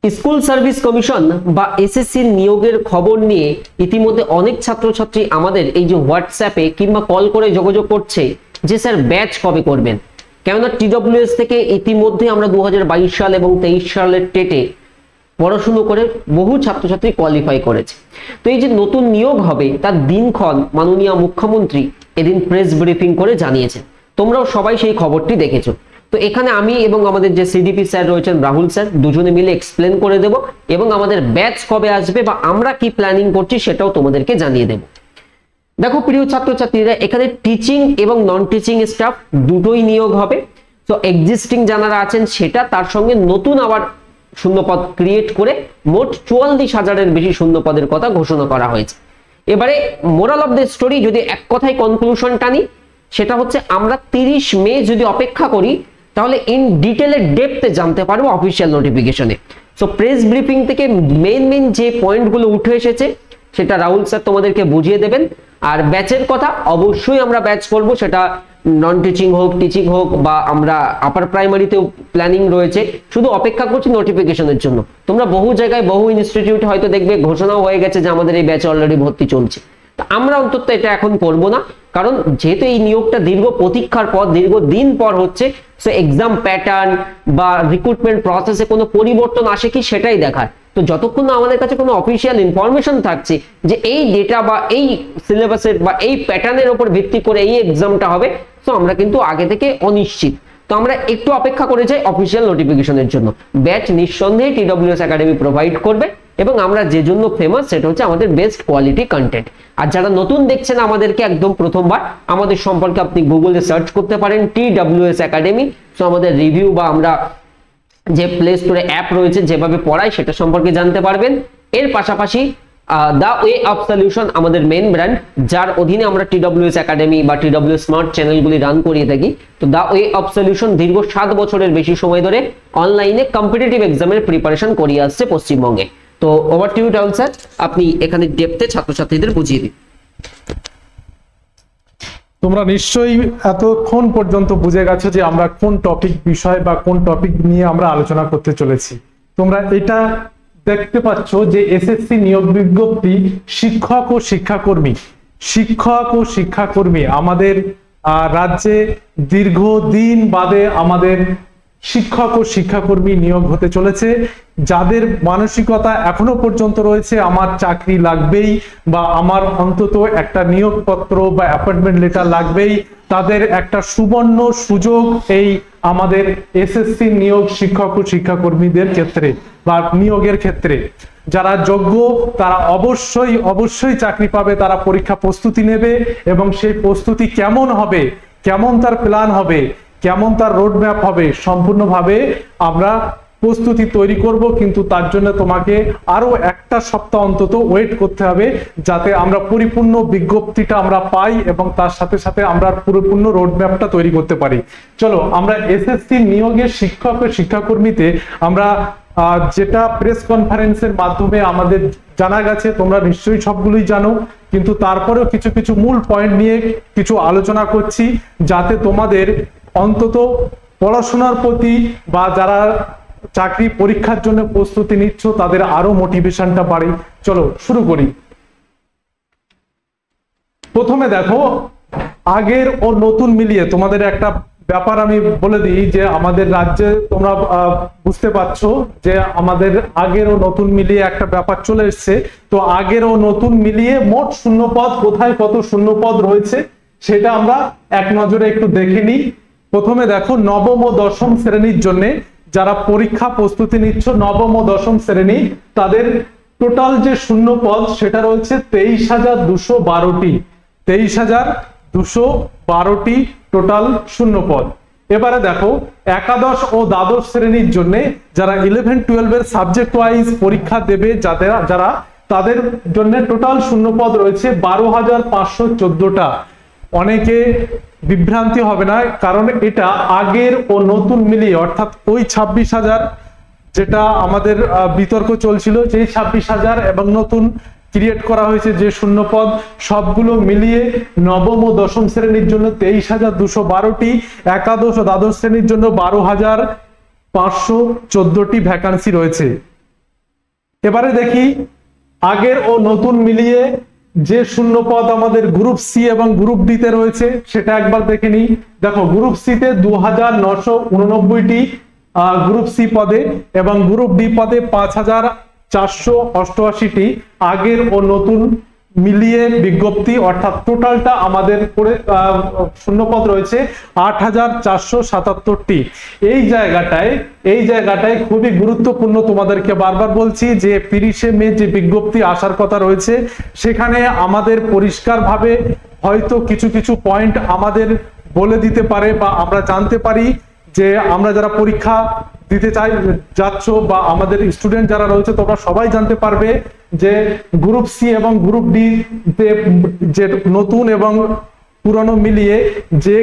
School service commission বা এসএসসির নিয়োগের খবর নিয়ে ইতিমধ্যে অনেক ছাত্রছাত্রী আমাদের এই যে হোয়াটসঅ্যাপে কিংবা কল করে যোগাযোগ করছে যে স্যার ব্যাচ কবে করবেন। কেননা টিডব্লিউএস থেকে ইতিমধ্যে আমরা 2022 সাল এবং 23 সালের টেটে পড়াশুনো করে বহু ছাত্রছাত্রী কোয়ালিফাই করেছে। তো এই যে নতুন নিয়োগ হবে তার দিনক্ষণ মাননীয় মুখ্যমন্ত্রী এদিন প্রেস ব্রিফিং করে জানিয়েছেন। তোমরাও সবাই সেই খবরটি দেখেছো। তো এখানে আমি এবং আমাদের যে সিডিপি স্যার রয়েছেন রাহুল স্যার দুজনে মিলে এক্সপ্লেন করে দেব এবং আমাদের ব্যাচ কবে আসবে বা আমরা কি প্ল্যানিং করছি সেটাও তোমাদেরকে জানিয়ে দেব। দেখো প্রিয় ছাত্রছাত্রীরা, এখানে টিচিং এবং নন টিচিং স্টাফ দুটোই নিয়োগ হবে। তো এক্সিস্টিং যারা আছেন সেটা, তার সঙ্গে নতুন আবার শূন্যপদ ক্রিয়েট করে মোট 44,000-এর বেশি শূন্যপদের কথা ঘোষণা করা হয়েছে। এবারে মোরাল অফ দ্য স্টোরি যদি এক কথায় কনক্লুশন টানি, সেটা হচ্ছে আমরা 30 মে যদি অপেক্ষা করি তাহলে ইন ডিটেলে ডেপথে জানতে পারবো অফিসিয়াল নোটিফিকেশনে। সো প্রেস ব্রিফিং থেকে মেইন যে পয়েন্টগুলো উঠে এসেছে সেটা রাহুল স্যার তোমাদেরকে বুঝিয়ে দেবেন। আর ব্যাচের কথা অবশ্যই আমরা ব্যাচ করব, সেটা নন টিচিং হোক টিচিং হোক বা আমরা আপার প্রাইমারিতেও প্ল্যানিং রয়েছে, শুধু অপেক্ষা করছি নোটিফিকেশনের জন্য। তোমরা বহু জায়গায় বহু ইনস্টিটিউট হয়তো দেখবে ঘোষণাও হয়ে গেছে যে আমাদের এই ব্যাচে অলরেডি ভর্তি চলছে। তো আমরা অন্তত এটা এখন করব না, কারণ যেহেতু এই নিয়োগটা দীর্ঘ প্রতীক্ষার পর দীর্ঘদিন পর হচ্ছে, সো এক্সাম প্যাটার্ন বা রিক্রুটমেন্ট প্রসেসে কোনো পরিবর্তন আসে কি সেটাই দেখার। তো যতক্ষণ না আমাদের কাছে কোনো অফিসিয়াল ইনফরমেশন থাকছে যে এই ডেটা বা এই সিলেবাসের বা এই প্যাটার্নের উপর ভিত্তি করে এই এক্সামটা হবে, তো আমরা কিন্তু আগে থেকে অনিশ্চিত। তো আমরা একটু অপেক্ষা করে যাই অফিসিয়াল নোটিফিকেশনের জন্য। ব্যাচ নিঃসন্দেহে টিডব্লিউএস একাডেমি প্রোভাইড করবে এবং আমরা যে জন্য ফেমাস সেটা হচ্ছে আমাদের বেস্ট কোয়ালিটি কন্টেন্ট। আর যারা নতুন দেখছেন আমাদেরকে একদম প্রথমবার, আমাদের সম্পর্কে আপনি গুগলে সার্চ করতে পারেন টিডব্লিউএস একাডেমি। সো আমাদের রিভিউ বা আমরা যে প্লে স্টোরে অ্যাপ রয়েছে যেভাবে পড়াই সেটা সম্পর্কে জানতে পারবেন। এর পাশাপাশি দ্য ওয়ে অফ সলিউশন আমাদের মেইন ব্র্যান্ড, যার অধীনে আমরা টিডব্লিউএস একাডেমি বা টিডব্লিউএস স্মার্ট চ্যানেলগুলি রান করিয়ে থাকি। তো দ্য ওয়ে অফ সলিউশন দীর্ঘ 7 বছরের বেশি সময় ধরে অনলাইনে কম্পিটিটিভ এক্সামের প্রিপারেশন করিয়ে আসছে পশ্চিমবঙ্গে। তো over to you Rahul sir, আপনি এখানে ডেপথে ছাত্রছাত্রীদের বুঝিয়ে দিন। তোমরা নিশ্চয়ই এতক্ষণ পর্যন্ত বুঝে গেছো যে আমরা কোন টপিক বিষয় বা কোন টপিক নিয়ে আমরা আলোচনা করতে চলেছি। তোমরা এটা দেখতে পাচ্ছ যে এসএসসি নিয়োগ বিজ্ঞপ্তি শিক্ষক ও শিক্ষাকর্মী আমাদের রাজ্যে দীর্ঘদিন বাদে আমাদের শিক্ষক ও শিক্ষাকর্মী নিয়োগ হতে চলেছে। যাদের মানসিকতা এখনো পর্যন্ত রয়েছে আমার চাকরি লাগবেই বা আমার অন্তত একটা নিয়োগপত্র বা অ্যাপয়েন্টমেন্ট লেটার লাগবেই, তাদের একটা সুবর্ণ সুযোগ এই আমাদের এসএসসি নিয়োগ শিক্ষক ও শিক্ষাকর্মীদের ক্ষেত্রে বা নিয়োগের ক্ষেত্রে। যারা যোগ্য তারা অবশ্যই চাকরি পাবে, তারা পরীক্ষা প্রস্তুতি নেবে এবং সেই প্রস্তুতি কেমন হবে, কেমন তার প্ল্যান হবে, কেমন তার রোড ম্যাপ হবে, সম্পূর্ণভাবে আমরা প্রস্তুতি তৈরি করব। কিন্তু তার জন্য তোমাকে আরো একটা সপ্তাহ অন্তত ওয়েট করতে হবে যাতে আমরা পরিপূর্ণ বিজ্ঞপ্তিটা আমরা পাই এবং তার সাথে সাথে আমরা পরিপূর্ণ রোড ম্যাপটা তৈরি করতে পারি। চলো আমরা এসএসসি নিয়োগের শিক্ষক ও শিক্ষাকর্মীতে আমরা যেটা প্রেস কনফারেন্সের মাধ্যমে আমাদের জানা গেছে, তোমরা নিশ্চয়ই সবগুলোই জানো, কিন্তু তারপরেও কিছু মূল পয়েন্ট নিয়ে কিছু আলোচনা করছি যাতে তোমাদের অন্তত পড়াশোনার প্রতি বা যারা চাকরি পরীক্ষার জন্য প্রস্তুতি নিচ্ছ তাদের আরো মোটিভেশনটা বাড়ে। চলো শুরু করি। প্রথমে দেখো, আগের ও নতুন মিলিয়ে তোমাদের একটা ব্যাপার আমি বলে দিই যে আমাদের রাজ্যে তোমরা বুঝতে পারছো যে আমাদের আগের ও নতুন মিলিয়ে একটা ব্যাপার চলে এসছে। তো আগের ও নতুন মিলিয়ে মোট শূন্যপদ কোথায় কত শূন্যপদ রয়েছে সেটা আমরা এক নজরে একটু দেখে নিই। প্রথমে দেখো, নবম ও দশম শ্রেণীর জন্য যারা পরীক্ষা প্রস্তুতি নিচ্ছ নবম ও দশম শ্রেণী, তাদের টোটাল যে শূন্যপদ সেটা রয়েছে 23,212টি। 23,212টি টোটাল শূন্যপদ। এবারে দেখো, একাদশ ও দ্বাদশ শ্রেণীর জন্য যারা 11-12 এর সাবজেক্ট ওয়াইজ পরীক্ষা দেবে যারা তাদের জন্য টোটাল শূন্যপদ রয়েছে 12,514টা। অনেকে বিভ্রান্তি হবে না, কারণ এটা আগের ও নতুন মিলিয়ে, অর্থাৎ ওই 26,000 যেটা আমাদের বিতর্ক চলছিল, যেই 26,000 এবং নতুন ক্রিয়েট করা হয়েছে যে শূন্যপদ, সবগুলো মিলিয়ে নবম ও দশম শ্রেণীর জন্য 23,212টি, একাদশ ও দ্বাদশ শ্রেণীর জন্য 12,514টি ভ্যাকান্সি রয়েছে। এবারে দেখি আগের ও নতুন মিলিয়ে যে শূন্য পদ আমাদের গ্রুপ সি এবং গ্রুপ ডি তে রয়েছে সেটা একবার দেখে নিই। দেখো গ্রুপ সি তে 2989টি গ্রুপ সি পদে এবং গ্রুপ ডি পদে 5488টি আগের ও নতুন মিলিয়ে বিজ্ঞপ্তি, অর্থাৎ টোটালটা আমাদের শূন্যপদ রয়েছে 8477টি। এই জায়গাটায় খুবই গুরুত্বপূর্ণ, তোমাদেরকে বারবার বলছি যে 30শে মে যে বিজ্ঞপ্তি আসার কথা রয়েছে সেখানে আমাদের পরিষ্কারভাবে হয়তো কিছু কিছু পয়েন্ট আমাদের বলে দিতে পারে বা আমরা জানতে পারি যে আমরা যারা পরীক্ষা দিতে যাচ্ছ বা আমাদের স্টুডেন্ট যারা রয়েছে তোমরা সবাই জানতে পারবে যে গ্রুপ সি এবং গ্রুপ ডি তে যে নতুন এবং পুরনো মিলিয়ে যে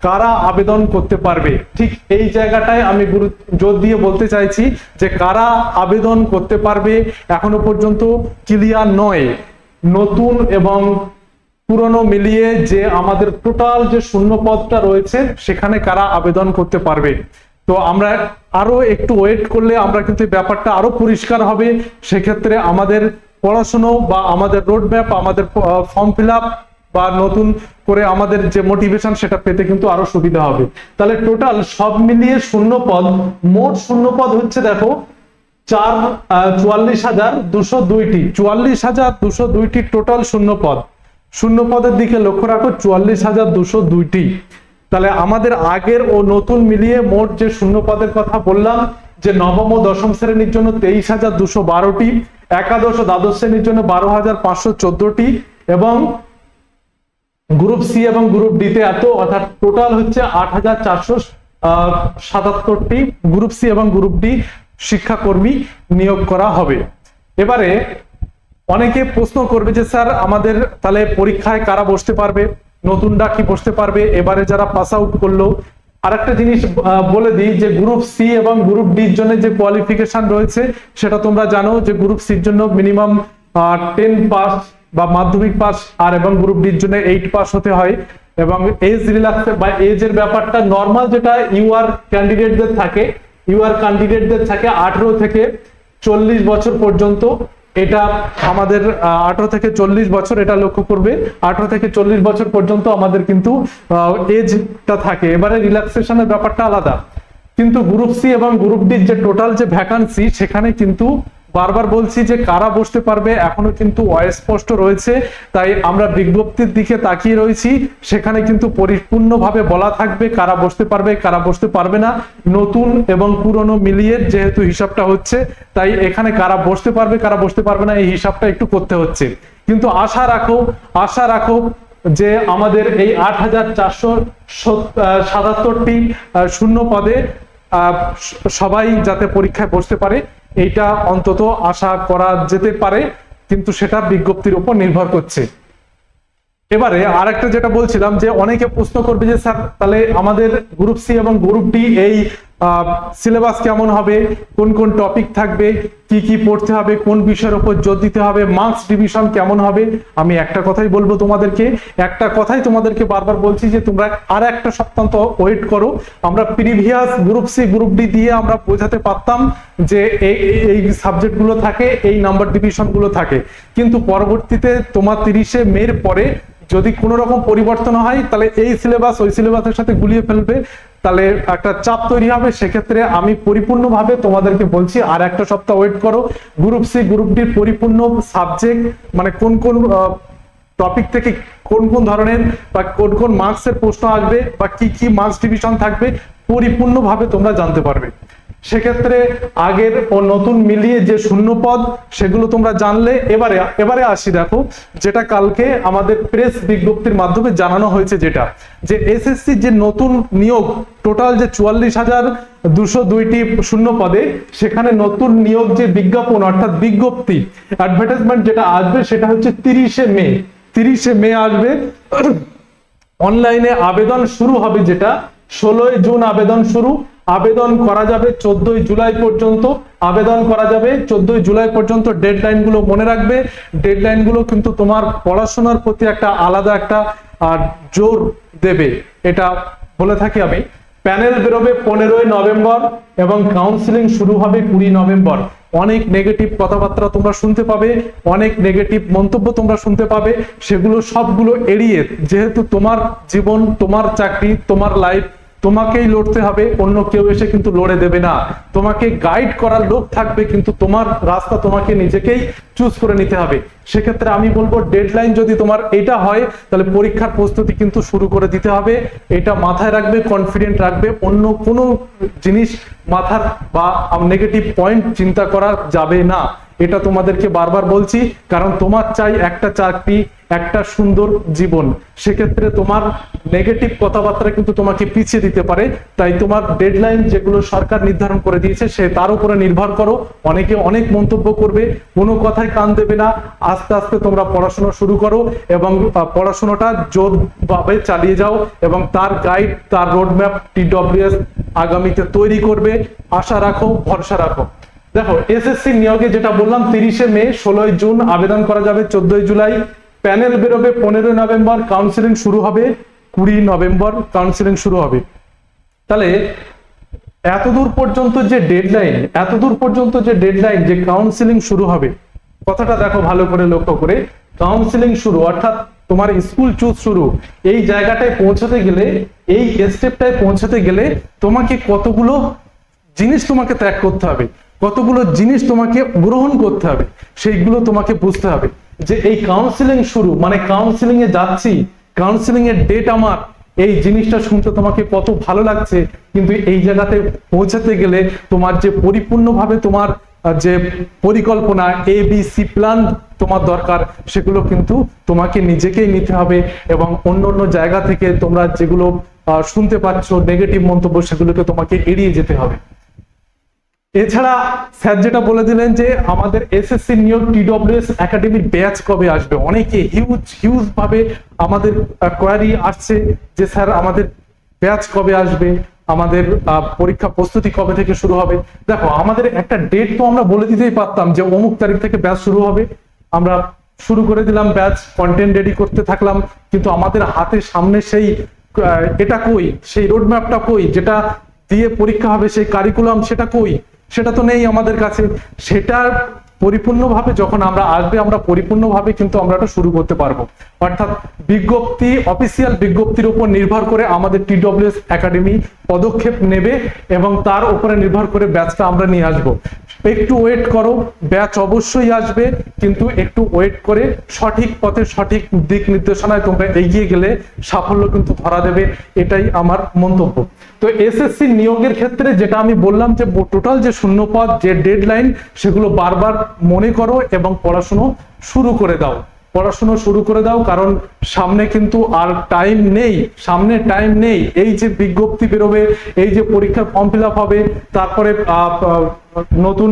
কারা আবেদন করতে পারবে। ঠিক এই জায়গাটায় আমি জোর দিয়ে বলতে চাইছি যে কারা আবেদন করতে পারবে এখনো পর্যন্ত ক্লিয়ার নয়। নতুন এবং পুরনো মিলিয়ে যে আমাদের টোটাল যে শূন্য পদটা রয়েছে সেখানে কারা আবেদন করতে পারবে। তো আমরা আরো একটু ওয়েট করলে আমরা কিন্তু ব্যাপারটা আরো পরিষ্কার হবে। সেক্ষেত্রে আমাদের পড়াশোনা বা আমাদের রোড ম্যাপ, আমাদের ফর্ম ফিল আপ বা নতুন করে আমাদের যে মোটিভেশন সেটা পেতে কিন্তু আরো সুবিধা হবে। তাহলে টোটাল সব মিলিয়ে শূন্য পদ, মোট শূন্য পদ হচ্ছে দেখো 44,202টি। 44,202টি টোটাল শূন্য পদ। শূন্য পদের দিকে লক্ষ্য রাখো, 44,202টি। তাহলে আমাদের আগের ও নতুন মিলিয়ে মোট যে শূন্য পদের কথা বললাম যে নবম ও দশম শ্রেণীর জন্য 23,212টি, একাদশ ও দ্বাদশ শ্রেণীর জন্য 12,514টি এবং গ্রুপ সি এবং গ্রুপ ডি তে এত, অর্থাৎ টোটাল হচ্ছে 8,477টি গ্রুপ সি এবং গ্রুপ ডি শিক্ষাকর্মী নিয়োগ করা হবে। এবারে অনেকে প্রশ্ন করবে যে স্যার আমাদের তাহলে পরীক্ষায় কারা বসতে পারবে, নতুনরা কি বসতে পারবে, এবারে যারা পাস আউট করলো। আরেকটা জিনিস বলে দিই যে গ্রুপ সি এবং গ্রুপ ডির জন্য যে কোয়ালিফিকেশন রয়েছে সেটা তোমরা জানো যে গ্রুপ সির জন্য মিনিমাম 10 পাস বা মাধ্যমিক পাস, আর এবং গ্রুপ ডির জন্য 8 পাস হতে হয়। এবং এজ রিল্যাক্স বা এজের ব্যাপারটা নর্মাল যেটা ইউআর ক্যান্ডিডেটদের থাকে 18 থেকে 40 বছর পর্যন্ত। এটা আমাদের 18 থেকে 40 বছর, এটা লক্ষ্য করবে 18 থেকে 40 বছর পর্যন্ত আমাদের কিন্তু এজটা থাকে। এবারে রিল্যাক্সেশনের ব্যাপারটা আলাদা। কিন্তু গ্রুপ সি এবং গ্রুপ ডি যে টোটাল যে ভ্যাকান্সি সেখানে কিন্তু বারবার বলছি যে কারা বসতে পারবে এখনো কিন্তু অস্পষ্ট রয়েছে। তাই আমরা বিজ্ঞপ্তির দিকে তাকিয়ে রয়েছি, সেখানে কিন্তু পরিপূর্ণভাবে বলা থাকবে কারা বসতে পারবে কারা বসতে পারবে না। নতুন এবং পুরনো মিলিয়ে যেহেতু হিসাবটা হচ্ছে, তাই এখানে কারা বসতে পারবে কারা বসতে পারবে না এই হিসাবটা একটু করতে হচ্ছে। কিন্তু আশা রাখো যে আমাদের এই 8,477টি শূন্য পদে সবাই যাতে পরীক্ষায় বসতে পারে এইটা অন্তত আশা করা যেতে পারে, কিন্তু সেটা বিজ্ঞপ্তির উপর নির্ভর করছে। এবারে আরেকটা যেটা বলছিলাম যে অনেকে প্রশ্ন করবে যে স্যার তাহলে আমাদের গ্রুপ সি এবং গ্রুপ ডি এই সিলেবাস কেমন হবে, কোন কোন টপিক থাকবে, কি কি পড়তে হবে, কোন বিষয়ের উপর জোর দিতে হবে, মার্কস ডিভিশন কেমন হবে। আমি একটা কথাই বলবো তোমাদেরকে বারবার বলছি যে তোমরা আর একটা সপ্তাহ ওয়েট করো। আমরা previous group C group D দিয়ে আমরা বোঝাতে পারতাম যে এই সাবজেক্ট গুলো থাকে, এই নাম্বার ডিভিশন গুলো থাকে, কিন্তু পরবর্তীতে তোমার 30শে মের পরে যদি কোনো রকম পরিবর্তন হয় তাহলে এই সিলেবাস ওই সিলেবাসের সাথে গুলিয়ে ফেলবে, তাহলে একটা চাপ তৈরি হবে। সেক্ষেত্রে আমি পরিপূর্ণভাবে তোমাদেরকে বলছি আর একটা সপ্তাহ ওয়েট করো। গ্রুপ সি গ্রুপ ডির পরিপূর্ণ সাবজেক্ট মানে কোন কোন টপিক থেকে কোন কোন ধরনের বা কোন কোন মার্কসের প্রশ্ন আসবে বা কি কি মার্কস ডিভিশন থাকবে পরিপূর্ণভাবে তোমরা জানতে পারবে। সেক্ষেত্রে আগের ও নতুন মিলিয়ে যে শূন্য পদ সেগুলো তোমরা জানলে। এবারে আসি, দেখো যেটা কালকে আমাদের প্রেস বিজ্ঞপ্তির মাধ্যমে জানানো হয়েছে, যেটা যে এসএসসি যে নতুন নিয়োগ টোটাল যে 44,202টি শূন্য পদে, সেখানে নতুন নিয়োগ যে বিজ্ঞাপন অর্থাৎ বিজ্ঞপ্তি অ্যাডভার্টাইজমেন্ট যেটা আসবে সেটা হচ্ছে 30শে মে আসবে। অনলাইনে আবেদন শুরু হবে, যেটা 16 জুন আবেদন শুরু। আবেদন করা যাবে 14 জুলাই পর্যন্ত। আবেদন করা যাবে 14 জুলাই পর্যন্ত। ডেডলাইন গুলো মনে রাখবে। ডেডলাইন গুলো কিন্তু তোমার পড়াশোনার প্রতি একটা আলাদা একটা জোর দেবে, এটা বলে থাকি আমি। প্যানেল বেরোবে 15 নভেম্বর এবং কাউন্সিলিং শুরু হবে 20 নভেম্বর। অনেক নেগেটিভ কথাবার্তা তোমরা শুনতে পাবে, অনেক নেগেটিভ মন্তব্য তোমরা শুনতে পাবে। সেগুলো সবগুলো এড়িয়ে, যেহেতু তোমার জীবন, তোমার চাকরি, তোমার লাইফ তোমাকেই লড়তে হবে, অন্য কেউ এসে কিন্তু লড়ে দেবে না। তোমাকে গাইড করার লোক থাকবে, কিন্তু তোমার রাস্তা তোমাকে নিজেকেই চুজ করে নিতে হবে। সেক্ষেত্রে আমি বলবো ডেডলাইন যদি তোমার এটা হয়, তাহলে পরীক্ষার প্রস্তুতি কিন্তু শুরু করে দিতে হবে। এটা মাথায় রাখবে, কনফিডেন্ট রাখবে, অন্য কোনো জিনিস মাথার বা নেগেটিভ পয়েন্ট চিন্তা করা যাবে না। এটা তোমাদেরকে বারবার বলছি, কারণ তোমার চাই একটা চাকরি, একটা সুন্দর জীবন। সেক্ষেত্রে তোমার নেগেটিভ কথাবার্তা কিন্তু তোমাকে পিছিয়ে দিতে পারে। তাই তোমার ডেডলাইন যেগুলো সরকার নির্ধারণ করে দিয়েছে সে তার উপরে নির্ভর করো। অনেকে অনেক মন্তব্য করবে, কোনো কথায় কান দেবে না। আস্তে আস্তে তোমরা পড়াশোনা শুরু করো এবং পড়াশোনাটা জোরভাবে চালিয়ে যাও, এবং তার গাইড, তার রোডম্যাপ TWS আগামীতে তৈরি করবে। আশা রাখো, ভরসা রাখো। দেখো, এসএসসি নিয়োগে যেটা বললাম 30শে মে, 16ই জুন আবেদন করা যাবে, 14ই জুলাই প্যানেল বেরোবে, 15ই নভেম্বর কাউন্সিলিং শুরু হবে, 20 নভেম্বর কাউন্সিলিং শুরু হবে। তাহলে এতদূর পর্যন্ত যে ডেডলাইন, যে কাউন্সিলিং শুরু হবে, কথাটা দেখো ভালো করে লক্ষ্য করে। কাউন্সিলিং শুরু অর্থাৎ তোমার স্কুল চুজ শুরু, এই জায়গাটায় পৌঁছাতে গেলে, এই স্টেপটায় পৌঁছাতে গেলে তোমাকে কতগুলো জিনিস তোমাকে ত্যাগ করতে হবে, কতগুলো জিনিস তোমাকে গ্রহণ করতে হবে, সেইগুলো তোমাকে বুঝতে হবে। যে এই কাউন্সিলিং শুরু মানে কাউন্সিলিং এ যাচ্ছি, কাউন্সিলিং এর ডেট আমার, এই জিনিসটা শুনতে তোমাকে কত ভালো লাগছে, কিন্তু এই জায়গাতে পৌঁছাতে গেলে তোমার যে পরিপূর্ণভাবে তোমার যে পরিকল্পনা ABC প্ল্যান তোমার দরকার, সেগুলো কিন্তু তোমাকে নিজেকেই নিতে হবে। এবং অন্য জায়গা থেকে তোমরা যেগুলো শুনতে পাচ্ছ নেগেটিভ মন্তব্য, সেগুলোকে তোমাকে এড়িয়ে যেতে হবে। এছাড়া স্যার যেটা বলে দিলেন যে আমাদের এসএসসি নিয়োগ TWS একাডেমির ব্যাচ কবে আসবে। অনেকে হিউজ ভাবে আমাদের কোয়ারি আসছে যে স্যার আমাদের ব্যাচ কবে আসবে, আমাদের পরীক্ষা প্রস্তুতি কবে থেকে শুরু হবে। দেখো, আমাদের একটা ডেট তো আমরা বলে দিতেই পারতাম যে অমুক তারিখ থেকে ব্যাচ শুরু হবে, আমরা শুরু করে দিলাম ব্যাচ, কন্টেন্ট রেডি করতে থাকলাম, কিন্তু আমাদের হাতে সামনে সেই এটা কই, সেই রোডম্যাপটা কই, যেটা দিয়ে পরীক্ষা হবে, সেই কারিকুলাম সেটা কই, সেটা তো নেই আমাদের কাছে। সেটার পরিপূর্ণভাবে যখন আমরা আসবে, আমরা পরিপূর্ণভাবে কিন্তু আমরা এটা শুরু করতে পারবো। অর্থাৎ বিজ্ঞপ্তি, অফিসিয়াল বিজ্ঞপ্তির উপর নির্ভর করে আমাদের TWS একাডেমি পদক্ষেপ নেবে, এবং তার উপরে নির্ভর করে ব্যাচটা আমরা নিয়ে আসবো। একটু ওয়েট করো, ব্যাচ অবশ্যই আসবে, কিন্তু একটু ওয়েট করে সঠিক পথে, সঠিক দিক নির্দেশনায় তোমরা এগিয়ে গেলে সাফল্য কিন্তু ধরা দেবে। এটাই আমার মন্তব্য। তো এসএসসি নিয়োগের ক্ষেত্রে যেটা আমি বললাম যে টোটাল যে শূন্যপদ, যে ডেডলাইন, সেগুলো বারবার মনে করো এবং পড়াশোনা শুরু করে দাও। কারণ সামনে কিন্তু আর টাইম নেই। এই যে বিজ্ঞপ্তি বেরোবে, এই যে পরীক্ষার ফর্ম ফিল আপ হবে, তারপরে নতুন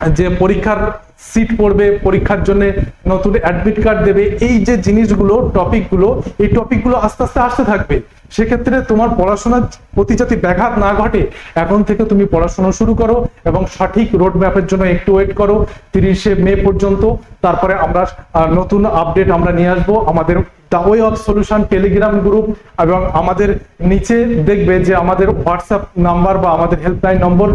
যে পরীক্ষার সিট পড়বে, পরীক্ষার জন্য নতুন অ্যাডমিট কার্ড দেবে, এই যে জিনিসগুলো, এই টপিকগুলো আস্তে আস্তে আসতে থাকবে। সেক্ষেত্রে তোমার পড়াশোনার প্রতি যাতে ব্যাঘাত না ঘটে, এখন থেকে তুমি পড়াশোনা শুরু করো এবং সঠিক রোড ম্যাপের জন্য একটু ওয়েট করো 30শে মে পর্যন্ত। তারপরে আমরা নতুন আপডেট আমরা নিয়ে আসবো। আমাদের the way of solution Telegram group এবং আমাদের নিচে দেখবে যে আমাদের হোয়াটসঅ্যাপ নাম্বার বা আমাদের হেল্পলাইন নম্বর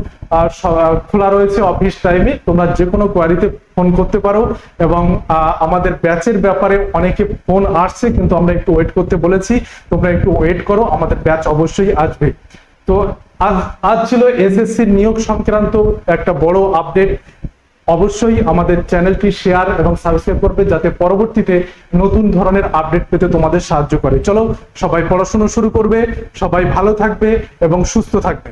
খোলা রয়েছে অফিস টাইমে। তোমরা যে কোনো কোয়ারিতে ফোন করতে পারো। এবং আমাদের ব্যাচের ব্যাপারে অনেকে ফোন আসছে, কিন্তু আমরা একটু ওয়েট করতে বলেছি, তোমরা একটু ওয়েট করো, আমাদের ব্যাচ অবশ্যই আসবে। তো আজ ছিল এসএসসি নিয়োগ সংক্রান্ত একটা বড় আপডেট। অবশ্যই আমাদের চ্যানেলটি শেয়ার এবং সাবস্ক্রাইব করবে, যাতে পরবর্তীতে নতুন ধরনের আপডেট পেতে তোমাদের সাহায্য করে। চলো, সবাই পড়াশোনা শুরু করবে, সবাই ভালো থাকবে এবং সুস্থ থাকবে।